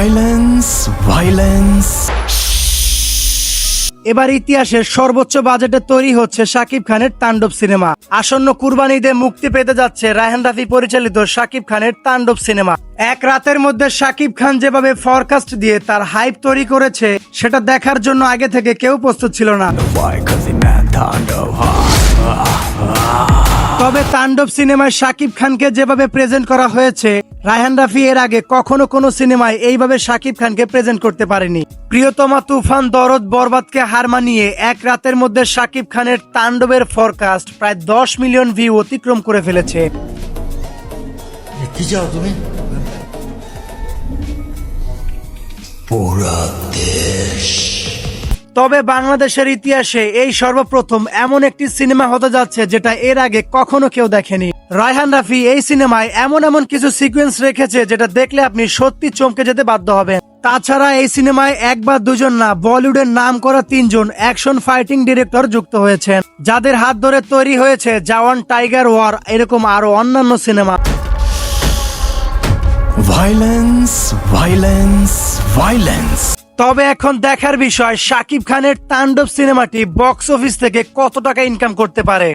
Violence violence. এবার ইতিহাসের সর্বোচ্চ বাজেটে তৈরি হচ্ছে শাকিব খানের তাণ্ডব সিনেমা। আসন্ন কুরবানি ঈদে মুক্তি পেতে যাচ্ছে রায়হান রাফি পরিচালিত শাকিব খানের তাণ্ডব সিনেমা। এক রাতের মধ্যে শাকিব খান যেভাবে ফরকাস্ট দিয়ে তার হাইপ তৈরি করেছে সেটা দেখার জন্য আগে থেকে কেউ প্রস্তুত ছিল না। তবে তাণ্ডব সিনেমায় শাকিব খানকে যেভাবে প্রেজেন্ট করা হয়েছে, রায়হান রাফি এর আগে কখনো কোনো সিনেমায় এইভাবে শাকিব খানকে প্রেজেন্ট করতে পারেনি। প্রিয়তমা, তুফান, দরদ, বরবাদকে হার মানিয়ে এক রাতের মধ্যে শাকিব খানের তাণ্ডবের ফরকাস্ট প্রায় 10 মিলিয়ন ভিউ অতিক্রম করে ফেলেছে। কি চাও তুমি? তবে বাংলাদেশের ইতিহাসে এই সর্বপ্রথম এমন একটি সিনেমা হতে যাচ্ছে যেটা এর আগে কখনো কেউ দেখেনি। রায়হান রাফি এই সিনেমায় এমন কিছু সিকোয়েন্স রেখেছে যেটা দেখলে আপনি সত্যি চমকে যেতে বাধ্য হবেন। তাছাড়া এই সিনেমায় এক বা দুজন না, বলিউডের নাম করা 3 জন অ্যাকশন ফাইটিং ডিরেক্টর যুক্ত হয়েছেন, যাদের হাত ধরে তৈরি হয়েছে জওয়ান, টাইগার ওয়ার, এরকম আরো অন্যান্য সিনেমা। Violence violence violence. তবে এখন দেখার বিষয় শাকিব খানের তাণ্ডব সিনেমাটি বক্স অফিস থেকে কত টাকা ইনকাম করতে পারে।